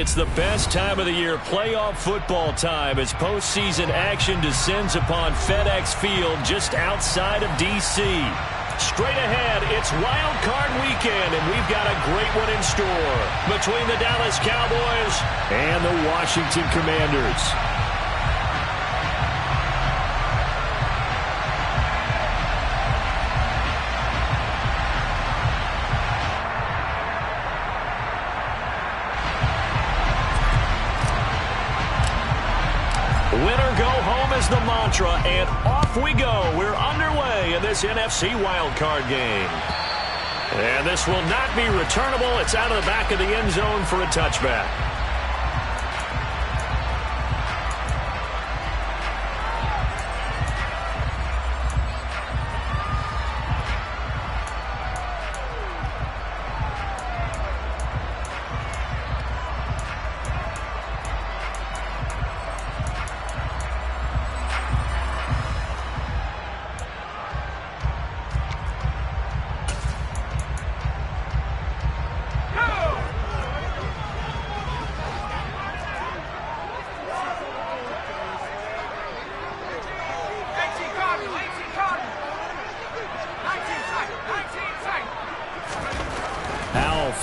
it's the best time of the year, playoff football time, as postseason action descends upon FedEx Field just outside of D.C. Straight ahead, it's Wild Card Weekend, and we've got a great one in store between the Dallas Cowboys and the Washington Commanders. Winner go home is the mantra, and off we go. We're underway in this NFC wildcard game. And this will not be returnable. It's out of the back of the end zone for a touchback.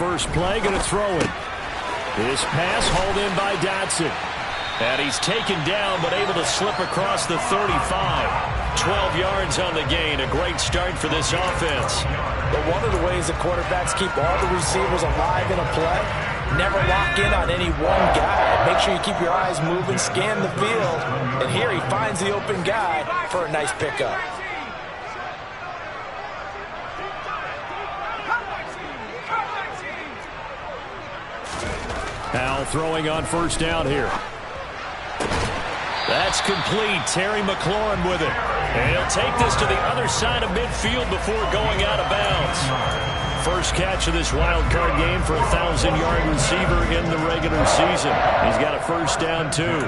First play, going to throw it. This pass hauled in by Dotson. And he's taken down, but able to slip across the 35. 12 yards on the gain. A great start for this offense. But one of the ways that quarterbacks keep all the receivers alive in a play, never lock in on any one guy. Make sure you keep your eyes moving, scan the field. And here he finds the open guy for a nice pickup. Now throwing on first down here. That's complete. Terry McLaurin with it. And he'll take this to the other side of midfield before going out of bounds. First catch of this wild card game for a 1,000-yard receiver in the regular season. He's got a first down, too.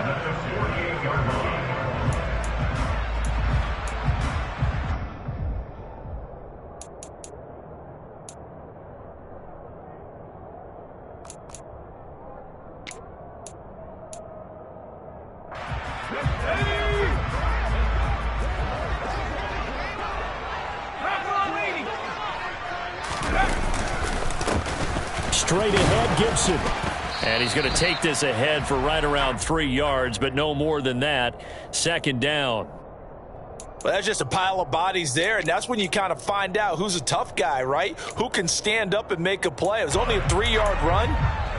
Straight ahead, Gibson. And he's going to take this ahead for right around 3 yards, but no more than that. Second down. Well, that's just a pile of bodies there, and that's when you kind of find out who's a tough guy, right? Who can stand up and make a play. It was only a 3-yard run,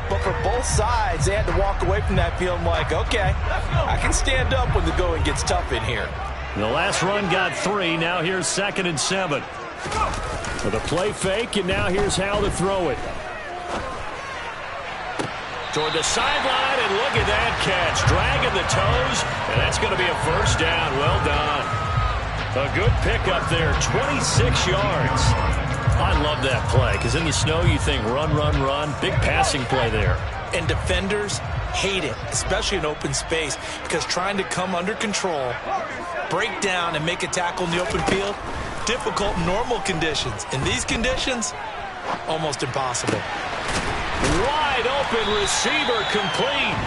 but for both sides, they had to walk away from that feeling like, okay, I can stand up when the going gets tough in here. The last run got 3. Now here's 2nd and 7. With a play fake, and now here's how to throw it. Toward the sideline, and look at that catch. Dragging the toes, and that's going to be a first down. Well done. A good pickup there, 26 yards. I love that play, because in the snow you think run, run, run. Big passing play there. And defenders hate it, especially in open space, because trying to come under control, break down, and make a tackle in the open field, difficult in normal conditions. In these conditions, almost impossible. Wide open receiver complete.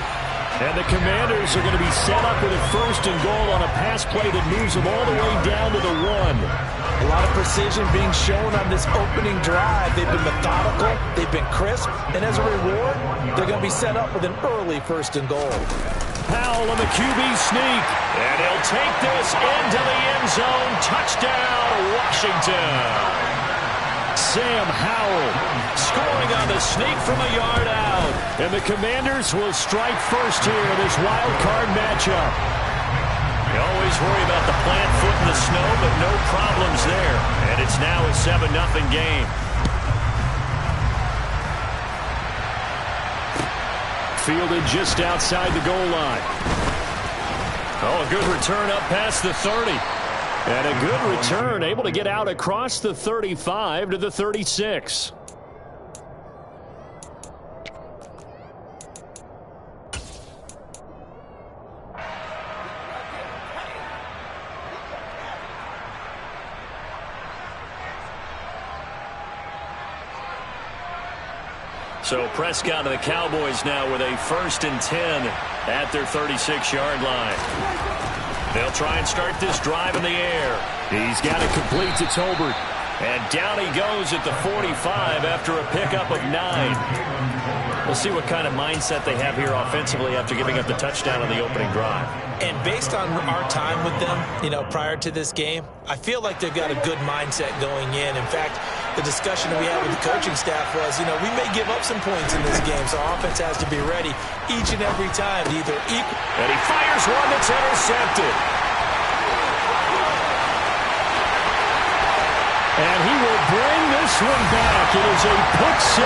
And the Commanders are going to be set up with a 1st and goal on a pass play that moves them all the way down to the 1. A lot of precision being shown on this opening drive. They've been methodical, they've been crisp, and as a reward, they're going to be set up with an early 1st and goal. Powell on the QB sneak. And he'll take this into the end zone. Touchdown, Washington. Sam Howell scoring on the sneak from a yard out. And the Commanders will strike first here in this wild card matchup. You always worry about the plant foot in the snow, but no problems there. And it's now a 7-0 game. Fielded just outside the goal line. Oh, a good return up past the 30. And a good return, able to get out across the 35 to the 36. So Prescott and the Cowboys now with a 1st and 10 at their 36-yard line. They'll try and start this drive in the air. He's got it complete to Tolbert. And down he goes at the 45 after a pickup of 9. We'll see what kind of mindset they have here offensively after giving up the touchdown on the opening drive. And based on our time with them, prior to this game, I feel like they've got a good mindset going in. In fact, the discussion that we had with the coaching staff was, we may give up some points in this game, so our offense has to be ready each and every time to either equal. And he fires one that's intercepted. And he will bring this one back. It is a pick 6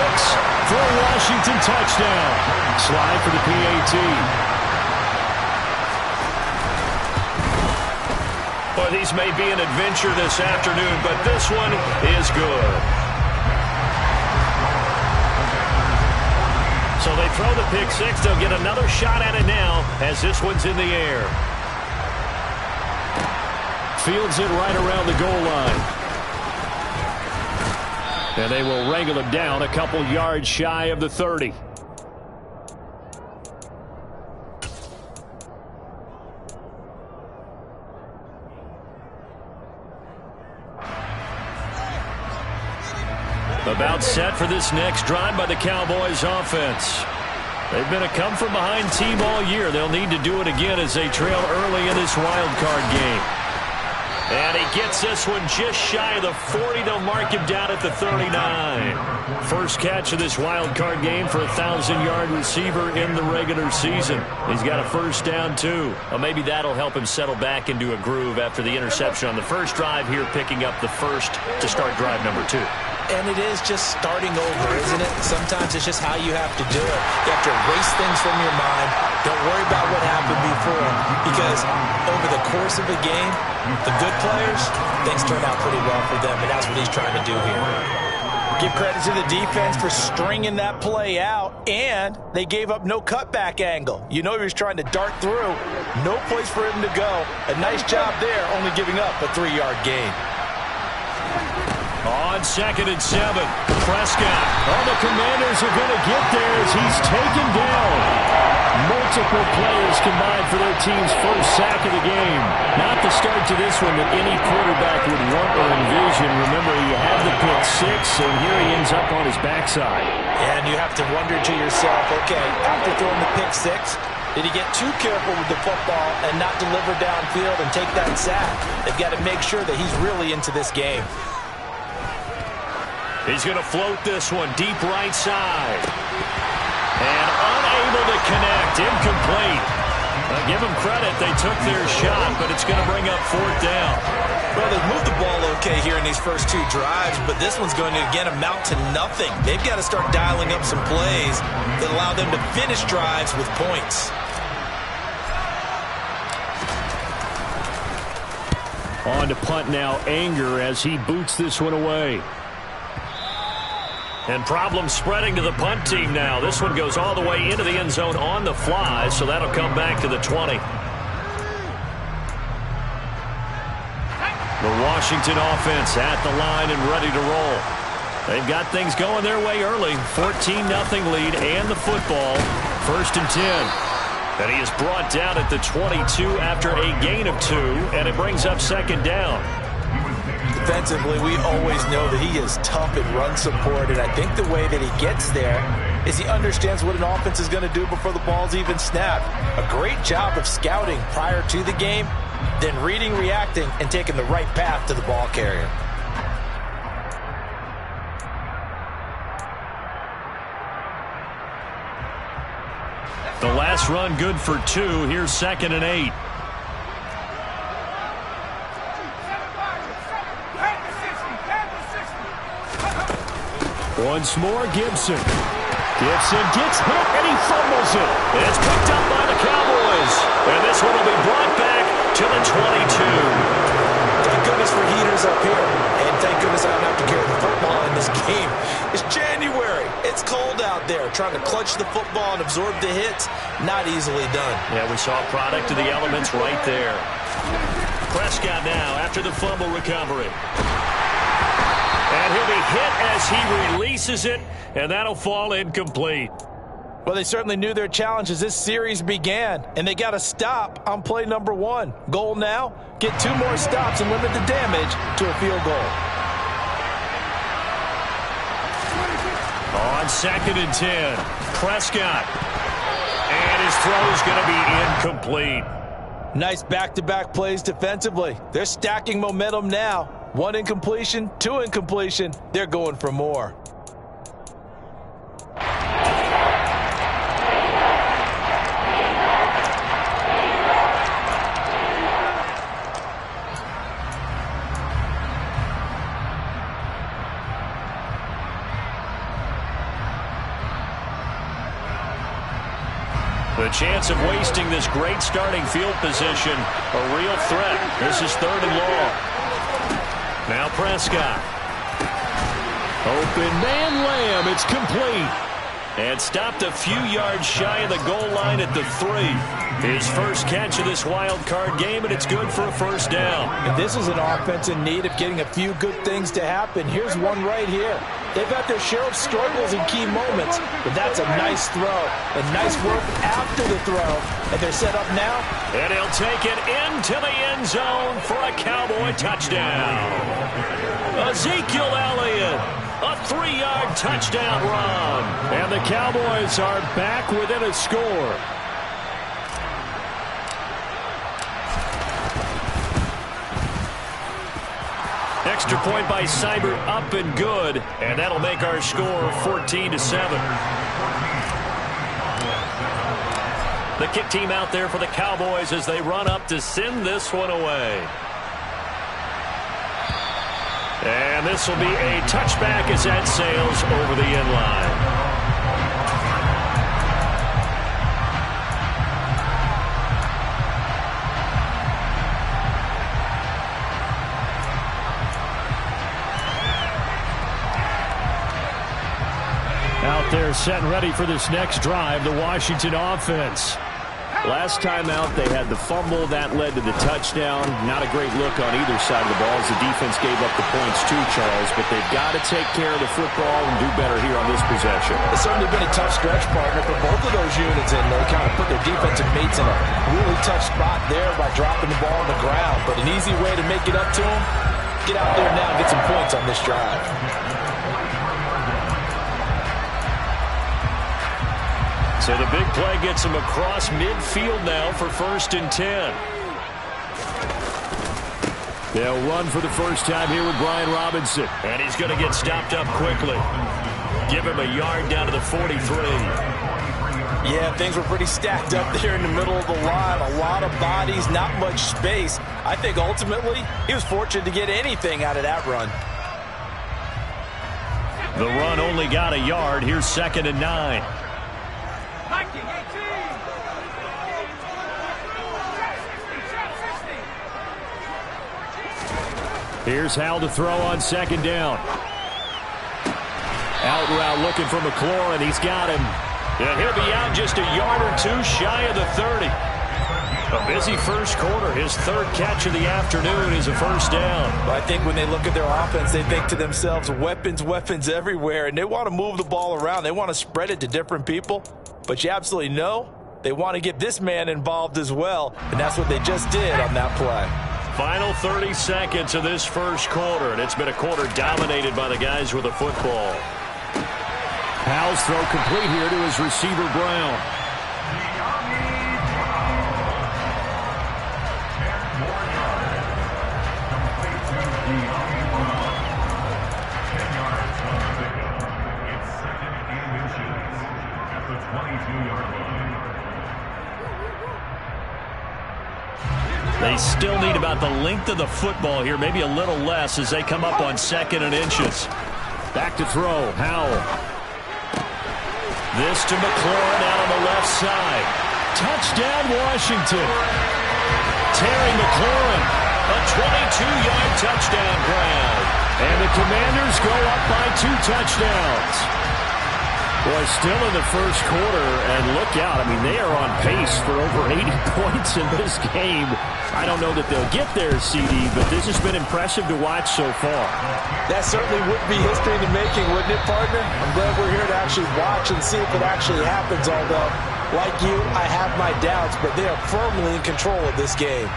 for a Washington touchdown. Slide for the PAT. Well, these may be an adventure this afternoon, but this one is good. So they throw the pick 6. They'll get another shot at it now as this one's in the air. Fields it right around the goal line. And they will wrangle him down a couple yards shy of the 30. About set for this next drive by the Cowboys offense. They've been a come-from-behind team all year. They'll need to do it again as they trail early in this wild card game. And he gets this one just shy of the 40. They'll mark him down at the 39. First catch of this wild card game for a 1,000-yard receiver in the regular season. He's got a first down, too. Well, maybe that'll help him settle back into a groove after the interception on the first drive here, picking up the first to start drive number 2. And it is just starting over, isn't it? Sometimes it's just how you have to do it. You have to erase things from your mind. Don't worry about what happened before, because over the course of a game, the good players, things turn out pretty well for them, and that's what he's trying to do here. Give credit to the defense for stringing that play out, and they gave up no cutback angle. He was trying to dart through. No place for him to go. A nice job there, only giving up a 3-yard gain. On 2nd and 7, Prescott. Oh, the Commanders are going to get there as he's taken down. Multiple players combined for their team's first sack of the game. Not the start to this one that any quarterback would want or envision. Remember, he had the pick 6, and here he ends up on his backside. And you have to wonder to yourself, okay, after throwing the pick 6, did he get too careful with the football and not deliver downfield and take that sack? They've got to make sure that he's really into this game. He's going to float this one deep right side. And unable to connect. Incomplete. Give them credit. They took their shot, but it's going to bring up 4th down. Well, they've moved the ball okay here in these first 2 drives, but this one's going to, again, amount to nothing. They've got to start dialing up some plays that allow them to finish drives with points. On to punt now, Anger, as he boots this one away. And problems spreading to the punt team now. This one goes all the way into the end zone on the fly, so that'll come back to the 20. The Washington offense at the line and ready to roll. They've got things going their way early. 14-0 lead and the football. 1st and 10. And he is brought down at the 22 after a gain of 2, and it brings up 2nd down. Defensively, we always know that he is tough in run support, and I think the way that he gets there is he understands what an offense is going to do before the ball's even snapped. A great job of scouting prior to the game, then reading, reacting, and taking the right path to the ball carrier. The last run good for 2. Here's 2nd and 8. Once more, Gibson. Gibson gets hit, and he fumbles it. And it's picked up by the Cowboys. And this one will be brought back to the 22. Thank goodness for heaters up here. And thank goodness I don't have to carry the football in this game. It's January. It's cold out there. Trying to clutch the football and absorb the hits, not easily done. Yeah, we saw a product of the elements right there. Prescott now after the fumble recovery. And And he'll be hit as he releases it, and that'll fall incomplete. Well, they certainly knew their challenge as this series began, and they got to stop on play number 1. Goal now, get 2 more stops and limit the damage to a field goal. On 2nd and 10, Prescott. And his throw's going to be incomplete. Nice back-to-back plays defensively. They're stacking momentum now. 1 incompletion, 2 incompletion. They're going for more. The chance of wasting this great starting field position, a real threat. This is 3rd and long. Now Prescott. Open man Lamb. It's complete. And stopped a few yards shy of the goal line at the 3. His first catch of this wild card game, and it's good for a first down. And this is an offense in need of getting a few good things to happen. Here's one right here. They've had their share of struggles in key moments, but that's a nice throw and nice work after the throw. And they're set up now. And he'll take it into the end zone for a Cowboy touchdown. Ezekiel Elliott, a 3-yard touchdown run. And the Cowboys are back within a score. Extra point by Seibert, up and good, and that'll make our score 14-7. The kick team out there for the Cowboys as they run up to send this one away. And this will be a touchback as that sails over the end line. They're set and ready for this next drive, the Washington offense. Last time out, they had the fumble. That led to the touchdown. Not a great look on either side of the ball as the defense gave up the points too, Charles. But they've got to take care of the football and do better here on this possession. It's certainly been a tough stretch, partner, for both of those units, and they kind of put their defensive mates in a really tough spot there by dropping the ball on the ground. But an easy way to make it up to them, get out there now and get some points on this drive. So the big play gets him across midfield now for 1st and 10. They'll run for the first time here with Brian Robinson. And he's going to get stopped up quickly. Give him a yard down to the 43. Yeah, things were pretty stacked up there in the middle of the line. A lot of bodies, not much space. I think ultimately he was fortunate to get anything out of that run. The run only got a yard. Here's 2nd and 9. Here's Howell to throw on 2nd down. Out route looking for McLaurin. He's got him. And he'll be out just a yard or 2 shy of the 30. A busy first quarter. His 3rd catch of the afternoon is a first down. But I think when they look at their offense, they think to themselves, weapons everywhere. And they want to move the ball around. They want to spread it to different people. But you absolutely know they want to get this man involved as well. And that's what they just did on that play. Final 30 seconds of this first quarter, and it's been a quarter dominated by the guys with the football. Howell's throw complete here to his receiver, Brown. They still need about the length of the football here, maybe a little less as they come up on 2nd and inches. Back to throw, Howell. This to McLaurin out on the left side. Touchdown, Washington. Terry McLaurin, a 22-yard touchdown grab. And the Commanders go up by 2 touchdowns. Boy, still in the first quarter, and look out. I mean, they are on pace for over 80 points in this game. I don't know that they'll get there, CD, but this has been impressive to watch so far. That certainly would be history in the making, wouldn't it, partner? I'm glad we're here to actually watch and see if it actually happens, although, like you, I have my doubts, but they are firmly in control of this game.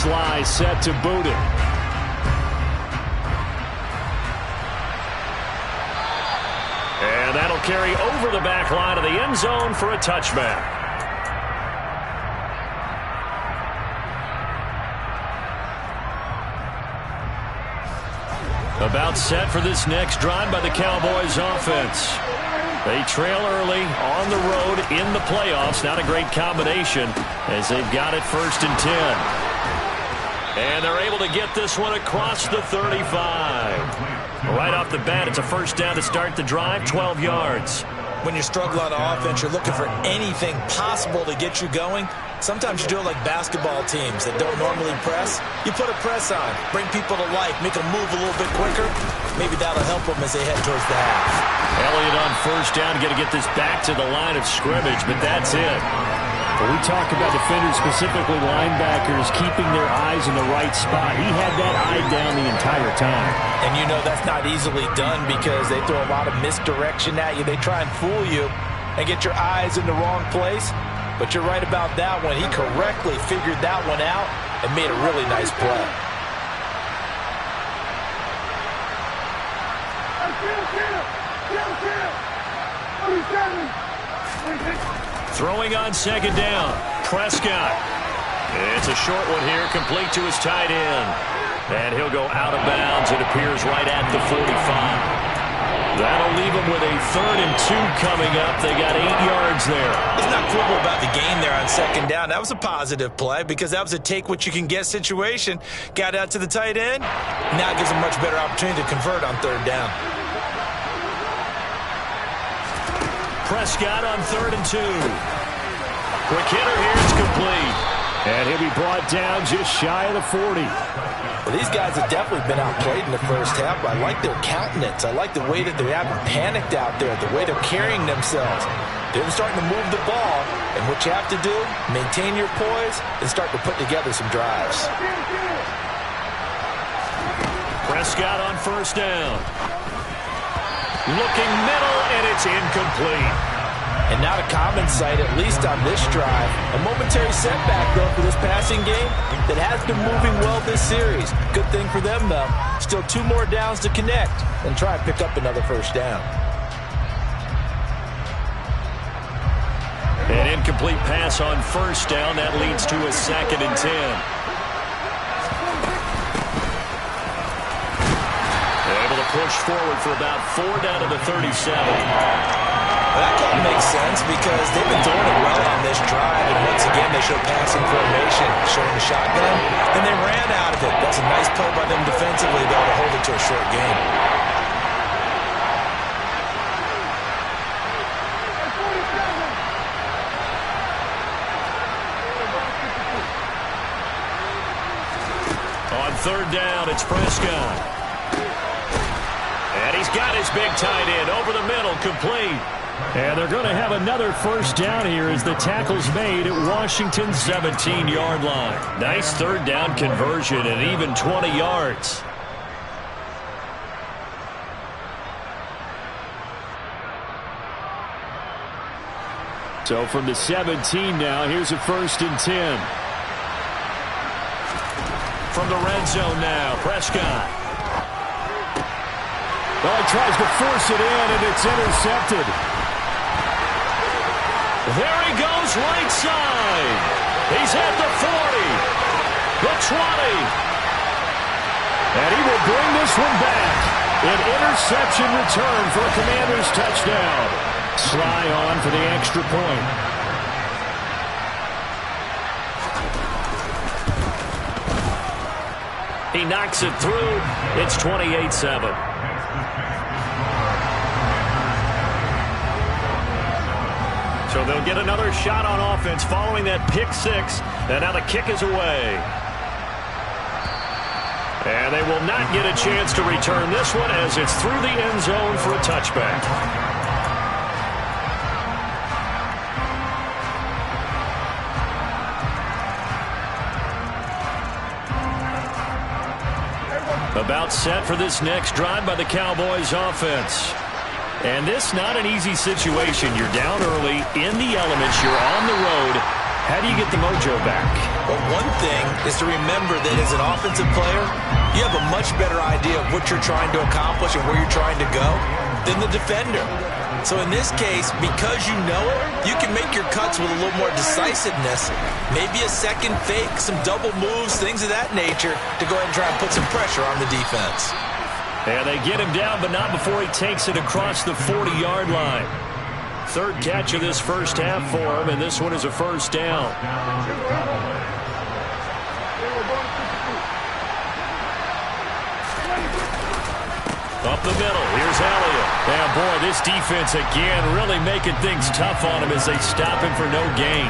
Sly set to boot it. And that'll carry over the back line of the end zone for a touchback. About set for this next drive by the Cowboys offense. They trail early on the road in the playoffs. Not a great combination as they've got it 1st and 10. And they're able to get this one across the 35. Right off the bat, it's a first down to start the drive, 12 yards. When you struggle on offense, you're looking for anything possible to get you going. Sometimes you do it like basketball teams that don't normally press. You put a press on, bring people to life, make them move a little bit quicker. Maybe that'll help them as they head towards the half. Elliott on first down, going to get this back to the line of scrimmage, but that's it. When we talk about defenders, specifically linebackers, keeping their eyes in the right spot, he had that eye down the entire time. And you know that's not easily done because they throw a lot of misdirection at you. They try and fool you and get your eyes in the wrong place. But you're right about that one. He correctly figured that one out and made a really nice play. Throwing on second down, Prescott. It's a short one here, complete to his tight end. And he'll go out of bounds, it appears, right at the 45. That'll leave him with a 3rd and 2 coming up. They got 8 yards there. It's not quibble about the gain there on second down. That was a positive play because that was a take-what-you-can-get situation. Got out to the tight end. Now it gives a much better opportunity to convert on 3rd down. Prescott on 3rd and 2. Quick hitter here, it's complete. And he'll be brought down just shy of the 40. Well, these guys have definitely been outplayed in the first half. I like their countenance. I like the way that they haven't panicked out there, the way they're carrying themselves. They're starting to move the ball, and what you have to do, maintain your poise and start to put together some drives. Prescott on first down. Looking middle, and it's incomplete. And not a common sight, at least on this drive. A momentary setback, though, for this passing game that has been moving well this series. Good thing for them, though. Still 2 more downs to connect and try and pick up another first down. An incomplete pass on first down. That leads to a 2nd and 10. Able to push forward for about 4 down to the 37. That call makes sense because they've been throwing it well on this drive, and once again they showed passing formation, showing the shotgun, and they ran out of it. That's a nice play by them defensively, though, to hold it to a short game. On 3rd down, it's Prescott. And he's got his big tight end over the middle, complete. And they're going to have another first down here as the tackle's made at Washington's 17-yard line. Nice 3rd down conversion and even 20 yards. So from the 17 now, here's a 1st and 10. From the red zone now, Prescott. Well, he tries to force it in, and it's intercepted. There he goes, right side. He's at the 40, the 20. And he will bring this one back. An interception return for a Commanders touchdown. Sly on for the extra point. He knocks it through. It's 28-7. So they'll get another shot on offense following that pick six. And now the kick is away. And they will not get a chance to return this one as it's through the end zone for a touchback. About set for this next drive by the Cowboys offense. And this not an easy situation. You're down early, in the elements, you're on the road. How do you get the mojo back? Well, one thing is to remember that as an offensive player, you have a much better idea of what you're trying to accomplish and where you're trying to go than the defender. So in this case, because you know it, you can make your cuts with a little more decisiveness. Maybe a second fake, some double moves, things of that nature to go ahead and try and put some pressure on the defense. And they get him down, but not before he takes it across the 40-yard line. Third catch of this first half for him, and this one is a first down. Up the middle, here's Elliott. And boy, this defense again really making things tough on him as they stop him for no gain.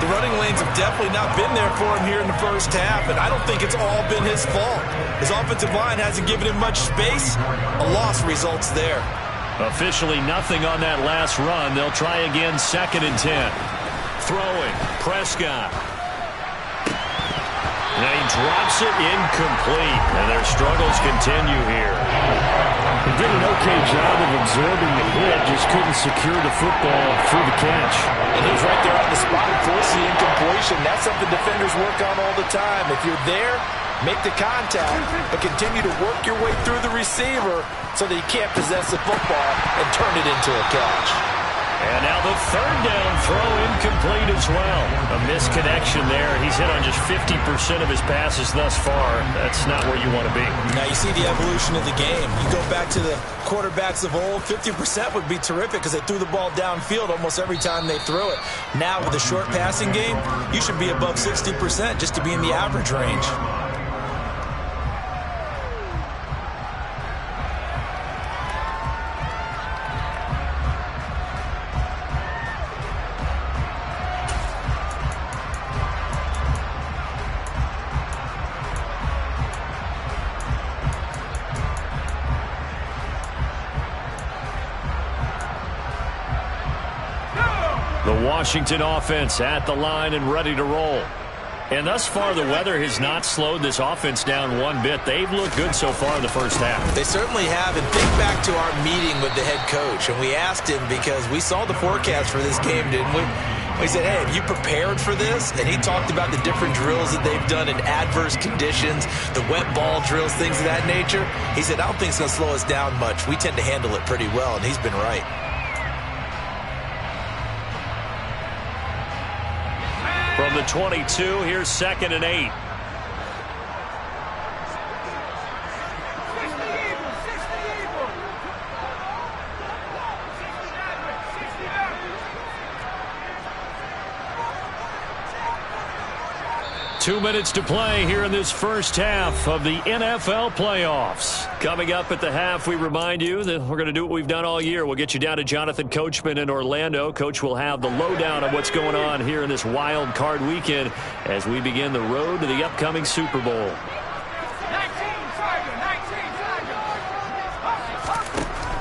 The running lanes have definitely not been there for him here in the first half, and I don't think it's all been his fault. His offensive line hasn't given him much space. A loss results there. Officially nothing on that last run. They'll try again, 2nd and 10. Throwing, Prescott. And he drops it incomplete, and their struggles continue here. He did an okay job of absorbing the hit, just couldn't secure the football through the catch. And he's right there on the spot, force the incompletion. That's something defenders work on all the time. If you're there, make the contact, but continue to work your way through the receiver so that he can't possess the football and turn it into a catch. And now the third down throw incomplete as well. A misconnection there. He's hit on just 50% of his passes thus far. That's not where you want to be. Now you see the evolution of the game. You go back to the quarterbacks of old, 50% would be terrific because they threw the ball downfield almost every time they threw it. Now with the short passing game, you should be above 60% just to be in the average range. The Washington offense at the line and ready to roll. And thus far, the weather has not slowed this offense down one bit. They've looked good so far in the first half. They certainly have. And think back to our meeting with the head coach. And we asked him because we saw the forecast for this game, didn't we? We said, hey, have you prepared for this? And he talked about the different drills that they've done in adverse conditions, the wet ball drills, things of that nature. He said, I don't think it's going to slow us down much. We tend to handle it pretty well, and he's been right. From the 22, here's 2nd and 8. Two minutes to play here in this first half of the NFL playoffs. Coming up at the half, we remind you that we're going to do what we've done all year. We'll get you down to Jonathan Coachman in Orlando. Coach will have the lowdown on what's going on here in this wild card weekend as we begin the road to the upcoming Super Bowl.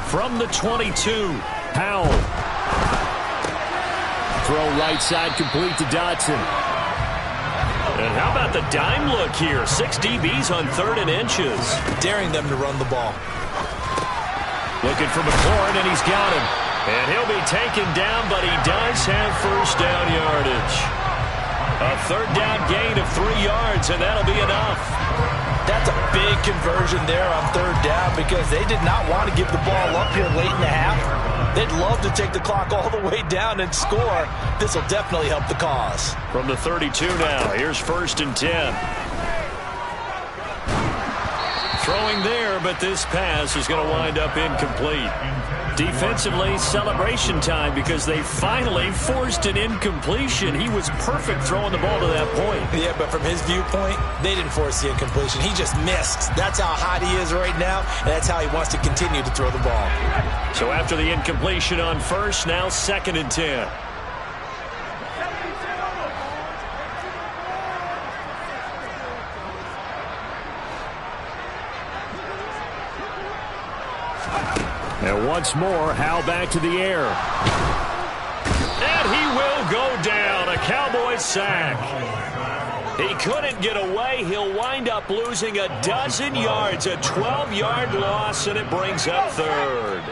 From the 22, Powell. Throw right side complete to Dotson. And how about the dime look here? 6 DBs on 3rd and inches. Daring them to run the ball. Looking for McLaurin, and he's got him. And he'll be taken down, but he does have first down yardage. A 3rd down gain of 3 yards, and that'll be enough. That's a big conversion there on 3rd down because they did not want to give the ball up here late in the half. They'd love to take the clock all the way down and score. This will definitely help the cause. From the 32 now, here's 1st and 10. Throwing there, but this pass is going to wind up incomplete. Defensively, celebration time because they finally forced an incompletion. He was perfect throwing the ball to that point. Yeah, but from his viewpoint, they didn't force the incompletion. He just missed. That's how hot he is right now, and that's how he wants to continue to throw the ball. So after the incompletion on first, now 2nd and 10. And once more, Howell back to the air. And he will go down. A Cowboys sack. He couldn't get away. He'll wind up losing a dozen yards. A 12-yard loss, and it brings up 3rd.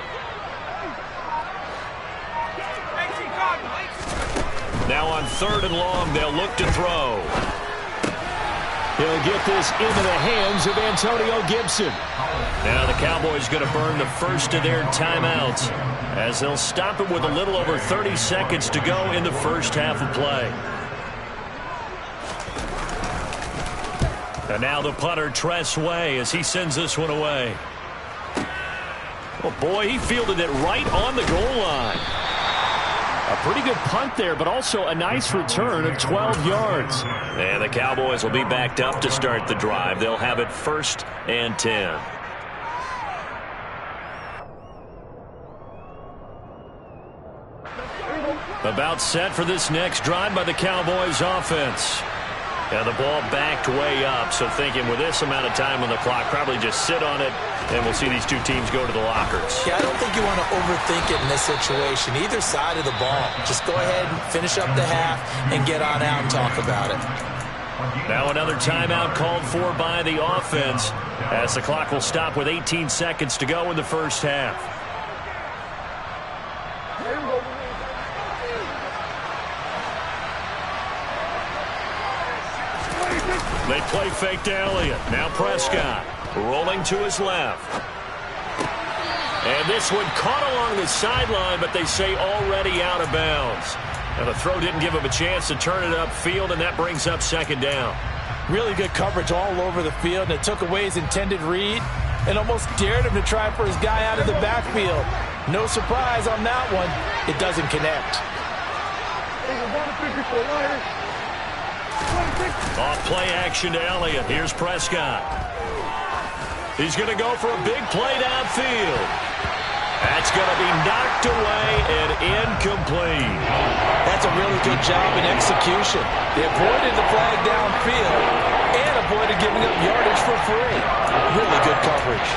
Now on 3rd and long, they'll look to throw. He'll get this into the hands of Antonio Gibson. Now the Cowboys going to burn the first of their timeouts as they'll stop it with a little over 30 seconds to go in the first half of play. And now the punter, Tress Way, as he sends this one away. Oh, boy, he fielded it right on the goal line. A pretty good punt there, but also a nice return of 12 yards. And the Cowboys will be backed up to start the drive. They'll have it 1st and 10. About set for this next drive by the Cowboys offense. And the ball backed way up, so thinking with this amount of time on the clock, probably just sit on it, and we'll see these two teams go to the lockers. Yeah, I don't think you want to overthink it in this situation. Either side of the ball. Just go ahead and finish up the half and get on out and talk about it. Now another timeout called for by the offense as the clock will stop with 18 seconds to go in the first half. They play fake to Elliott. Now Prescott rolling to his left. And this one caught along the sideline, but they say already out of bounds. Now the throw didn't give him a chance to turn it upfield, and that brings up 2nd down. Really good coverage all over the field, and it took away his intended read and almost dared him to try for his guy out of the backfield. No surprise on that one. It doesn't connect. Off play action to Elliott. Here's Prescott. He's going to go for a big play downfield. That's going to be knocked away and incomplete. That's a really good job in execution. They avoided the flag downfield and avoided giving up yardage for free. Really good coverage.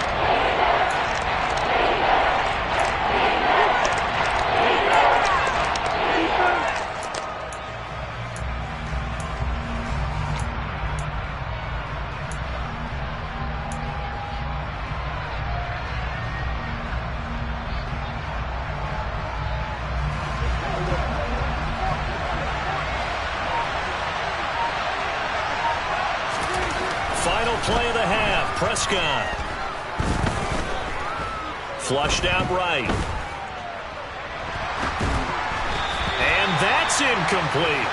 Final play of the half. Prescott. Flushed out right. And that's incomplete.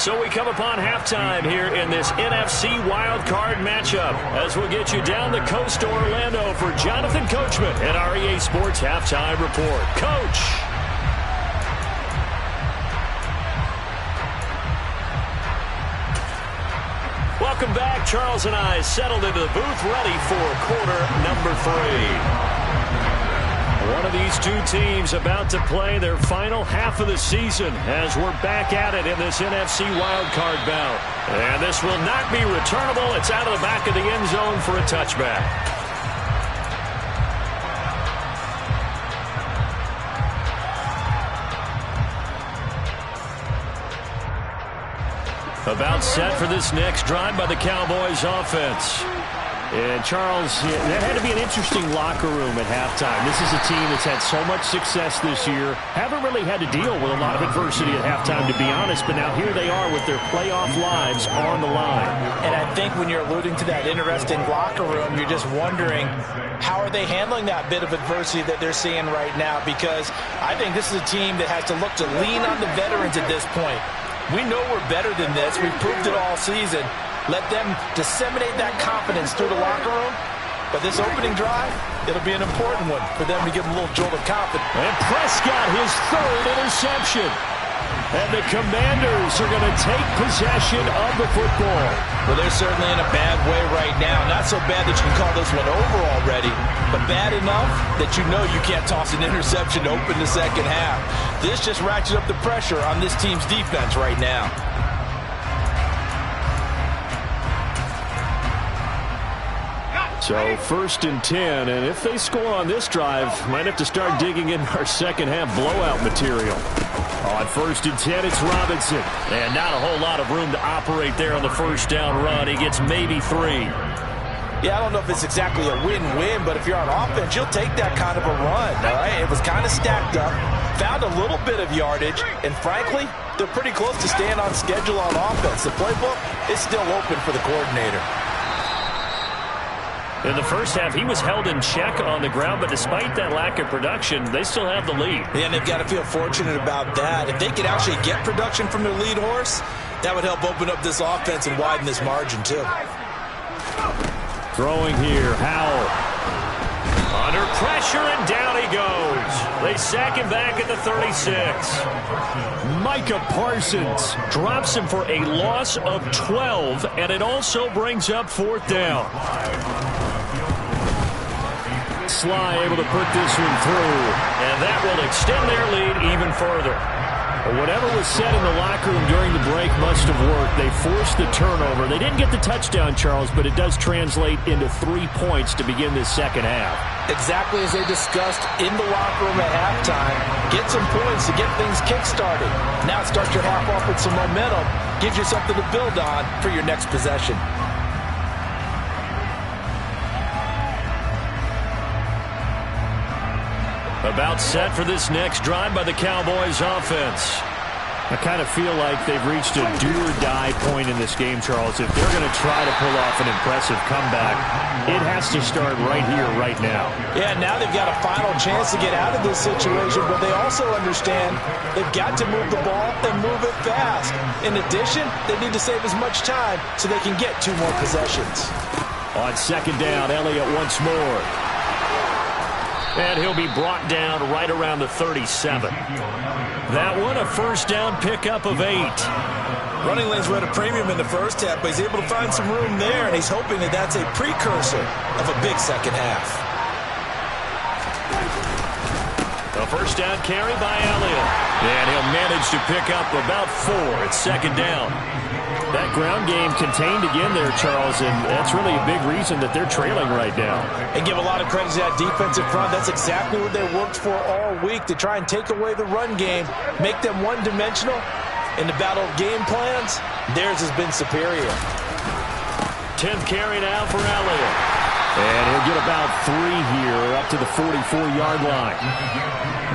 So we come upon halftime here in this NFC wildcard matchup as we'll get you down the coast to Orlando for Jonathan Coachman and our EA Sports Halftime Report. Coach. Welcome back. Charles and I settled into the booth ready for quarter number 3. One of these two teams about to play their final half of the season as we're back at it in this NFC wildcard bout. And this will not be returnable. It's out of the back of the end zone for a touchback. About set for this next drive by the Cowboys offense. And Charles, that had to be an interesting locker room at halftime. This is a team that's had so much success this year. Haven't really had to deal with a lot of adversity at halftime, to be honest. But now here they are with their playoff lives on the line. And I think when you're alluding to that interesting locker room, you're just wondering, how are they handling that bit of adversity that they're seeing right now? Because I think this is a team that has to look to lean on the veterans at this point. We know we're better than this. We've proved it all season. Let them disseminate that confidence through the locker room, But this opening drive, it'll be an important one for them to give them a little jolt of confidence. And Prescott, his third interception. And the Commanders are going to take possession of the football. Well, they're certainly in a bad way right now. Not so bad that you can call this one over already, but bad enough that you know you can't toss an interception to open the second half. This just ratchets up the pressure on this team's defense right now. So 1st and 10, and if they score on this drive, might have to start digging in our second half blowout material. On 1st and 10, it's Robinson. And not a whole lot of room to operate there on the first down run. He gets maybe 3. Yeah, I don't know if it's exactly a win-win, but if you're on offense, you'll take that kind of a run, all right? It was kind of stacked up, found a little bit of yardage, and frankly, they're pretty close to staying on schedule on offense. The playbook is still open for the coordinator. In the first half, he was held in check on the ground, but despite that lack of production, they still have the lead. Yeah, and they've got to feel fortunate about that. If they could actually get production from their lead horse, that would help open up this offense and widen this margin, too. Throwing here, Howell. Under pressure, and down he goes. They sack him back at the 36. Micah Parsons drops him for a loss of 12, and it also brings up 4th down. Sly able to put this one through, and that will extend their lead even further. Whatever was said in the locker room during the break must have worked. They forced the turnover. They didn't get the touchdown, Charles, but it does translate into 3 points to begin this second half. Exactly as they discussed in the locker room at halftime. Get some points to get things kick-started. Now start your half off with some momentum. Gives you something to build on for your next possession. About set for this next drive by the Cowboys offense. I kind of feel like they've reached a do-or-die point in this game, Charles. If they're going to try to pull off an impressive comeback, it has to start right here, right now. Yeah, now they've got a final chance to get out of this situation, but they also understand they've got to move the ball and move it fast. In addition, they need to save as much time so they can get 2 more possessions. On 2nd down, Elliott once more. And he'll be brought down right around the 37. That one, a 1st down pickup of 8. Running lanes were at a premium in the first half, but he's able to find some room there, and he's hoping that that's a precursor of a big second half. A 1st down carry by Elliott. And he'll manage to pick up about 4. It's 2nd down. That ground game contained again there, Charles, and that's really a big reason that they're trailing right now. And give a lot of credit to that defensive front. That's exactly what they worked for all week, to try and take away the run game, make them one-dimensional. In the battle of game plans, theirs has been superior. 10th carry now for Elliott. And he'll get about 3 here up to the 44-yard line.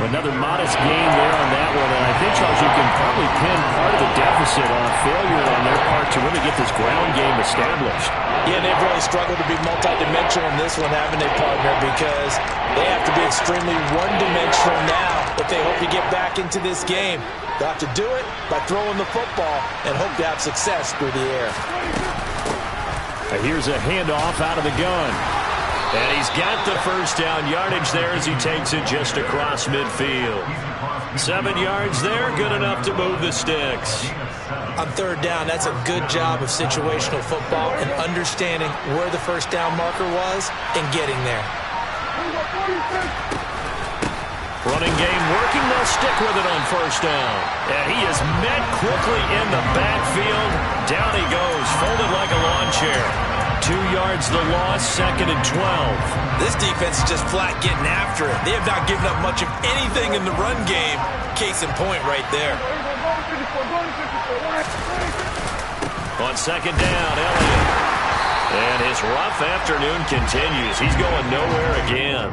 Another modest gain there on that one, and I think, Charles, you can probably pin part of the deficit on failure on their part to really get this ground game established. Yeah, they've really struggled to be multidimensional in this one, haven't they, partner? Because they have to be extremely one-dimensional now if they hope to get back into this game. They'll have to do it by throwing the football and hope to have success through the air. Here's a handoff out of the gun. And he's got the 1st down yardage there as he takes it just across midfield. 7 yards there, good enough to move the sticks. On 3rd down, that's a good job of situational football and understanding where the 1st down marker was and getting there. Running game working, they'll stick with it on 1st down. And he is met quickly in the backfield. Down he goes, folded like a lawn chair. 2 yards the loss, 2nd and 12. This defense is just flat getting after it. They have not given up much of anything in the run game. Case in point right there. On 2nd down, Elliott. And his rough afternoon continues. He's going nowhere again.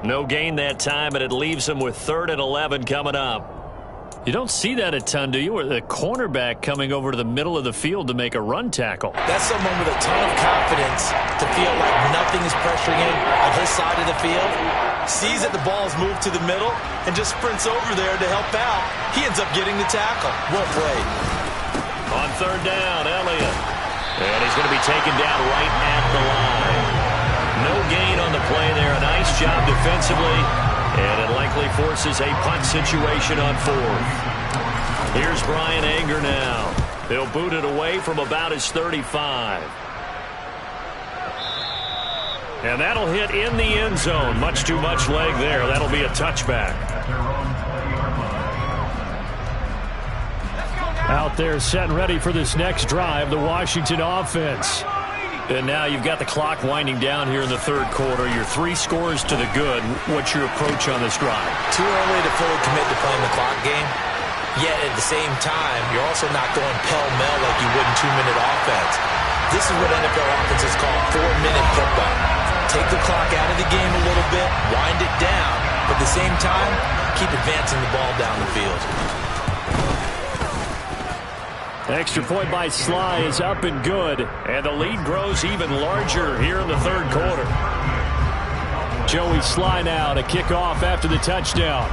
No gain that time, and it leaves him with 3rd and 11 coming up. You don't see that a ton, do you? Or the cornerback coming over to the middle of the field to make a run tackle. That's someone with a ton of confidence to feel like nothing is pressuring him on his side of the field. Sees that the ball is moved to the middle and just sprints over there to help out. He ends up getting the tackle. Well played. On 3rd down, Elliott. And he's going to be taken down right at the line. No gain on the play there. A nice job defensively, and it likely forces a punt situation on fourth. Here's Brian Anger now. He'll boot it away from about his 35. And that'll hit in the end zone. Much too much leg there. That'll be a touchback. Out there set and ready for this next drive, the Washington offense. And now you've got the clock winding down here in the third quarter. Your 3 scores to the good. What's your approach on this drive? Too early to fully commit to playing the clock game. Yet at the same time, you're also not going pell-mell like you would in 2-minute offense. This is what NFL offenses call 4-minute football. Take the clock out of the game a little bit, wind it down, but at the same time, keep advancing the ball down the field. Extra point by Sly is up and good, and the lead grows even larger here in the third quarter. Joey Sly now to kick off after the touchdown.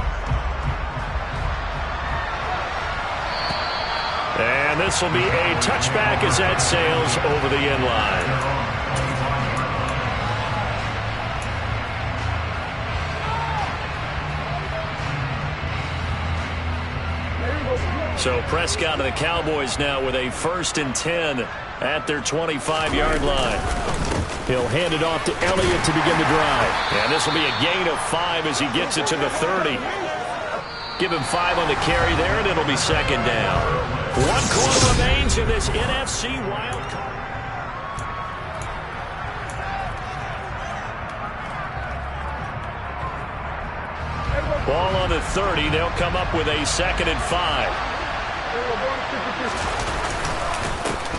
And this will be a touchback as that sails over the end line. So Prescott and the Cowboys now with a 1st and 10 at their 25-yard line. He'll hand it off to Elliott to begin the drive. And this will be a gain of 5 as he gets it to the 30. Give him 5 on the carry there, and it'll be second down. 1 quarter remains in this NFC wild card. Ball on the 30. They'll come up with a 2nd and 5.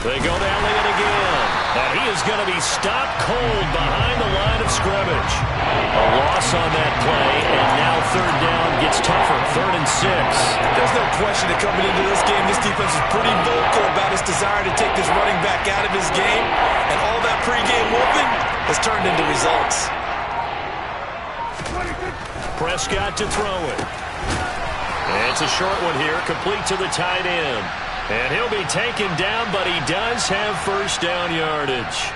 They go to Elliott again. And he is going to be stopped cold behind the line of scrimmage. A loss on that play, and now third down gets tougher. 3rd and 6. There's no question that coming into this game, this defense is pretty vocal about its desire to take this running back out of his game. And all that pregame whooping has turned into results. Prescott to throw it. And it's a short one here, complete to the tight end. And he'll be taken down, but he does have first down yardage.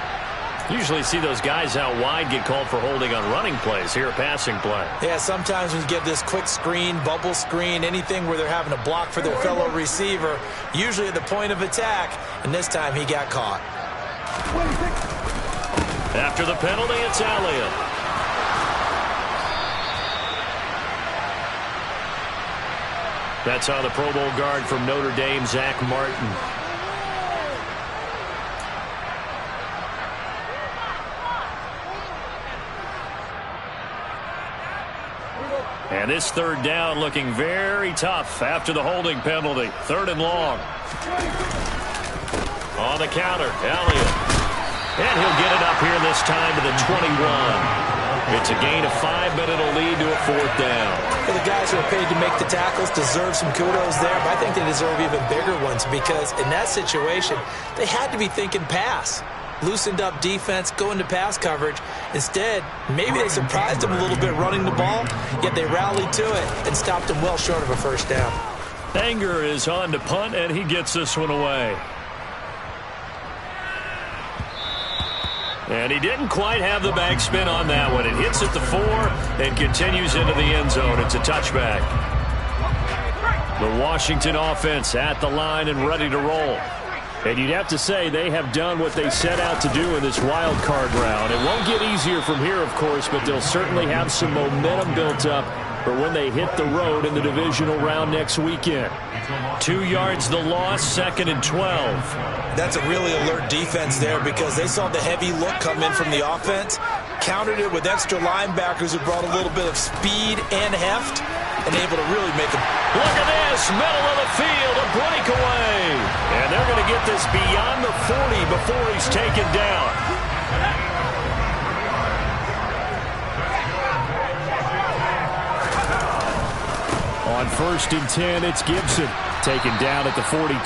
Usually see those guys out wide get called for holding on running plays. Here, a passing play. Yeah, sometimes when you get this quick screen, bubble screen, anything where they're having to block for their fellow receiver, usually at the point of attack, and this time he got caught. After the penalty, it's Elliott. That's on the Pro Bowl guard from Notre Dame, Zach Martin. And this third down looking very tough after the holding penalty. 3rd and long. On the counter, Elliott. And he'll get it up here this time to the 21. It's a gain of 5, but it'll lead to a 4th down. Well, the guys who are paid to make the tackles deserve some kudos there, but I think they deserve even bigger ones because in that situation, they had to be thinking pass. Loosened up defense, going to pass coverage. Instead, maybe they surprised them a little bit running the ball, yet they rallied to it and stopped them well short of a first down. Anger is on to punt, and he gets this one away. And he didn't quite have the backspin on that one. It hits at the 4 and continues into the end zone. It's a touchback. The Washington offense at the line and ready to roll. And you'd have to say they have done what they set out to do in this wild card round. It won't get easier from here, of course, but they'll certainly have some momentum built up for when they hit the road in the divisional round next weekend. 2 yards the loss, 2nd and 12. That's a really alert defense there because they saw the heavy look come in from the offense, countered it with extra linebackers who brought a little bit of speed and heft, and able to really make a... Look at this, middle of the field, a breakaway. And they're going to get this beyond the 40 before he's taken down. On 1st and 10, it's Gibson, taken down at the 42.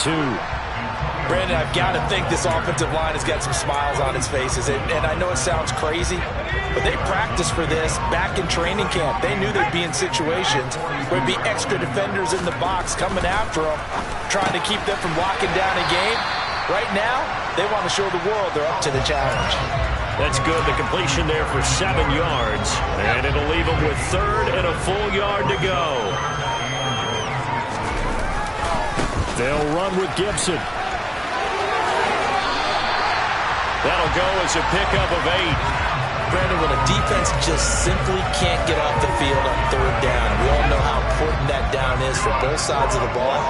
Brandon, I've got to think this offensive line has got some smiles on its faces. And I know it sounds crazy, but they practiced for this back in training camp. They knew they'd be in situations where there'd be extra defenders in the box coming after them, trying to keep them from locking down a game. Right now, they want to show the world they're up to the challenge. That's good. The completion there for 7 yards. And it'll leave them with 3rd and a full yard to go. They'll run with Gibson. That'll go as a pickup of 8. Brandon, when a defense just simply can't get off the field on 3rd down, we all know how important that down is for both sides of the ball.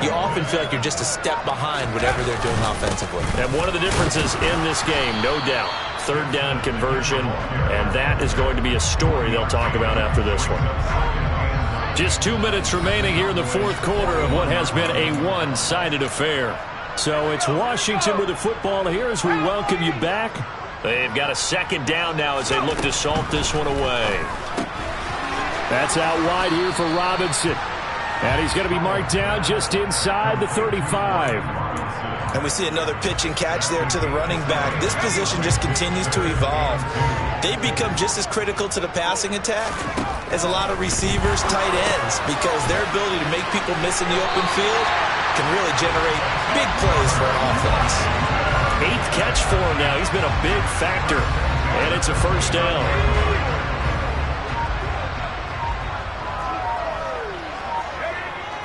You often feel like you're just a step behind whatever they're doing offensively. And one of the differences in this game, no doubt, 3rd down conversion, and that is going to be a story they'll talk about after this one. Just 2 minutes remaining here in the 4th quarter of what has been a one-sided affair. So it's Washington with the football here as we welcome you back. They've got a 2nd down now as they look to salt this one away. That's out wide here for Robinson. And he's going to be marked down just inside the 35. And we see another pitch and catch there to the running back. This position just continues to evolve. They become just as critical to the passing attack as a lot of receivers, tight ends, because their ability to make people miss in the open field can really generate big plays for an offense. 8th catch for him now. He's been a big factor. And it's a 1st down.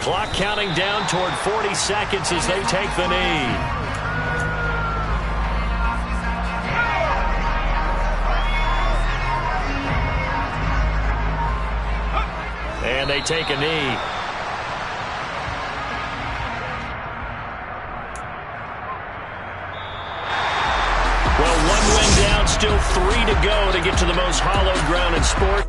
Clock counting down toward 40 seconds as they take the knee. And they take a knee. Well, 1 wing down, still 3 to go to get to the most hallowed ground in sport.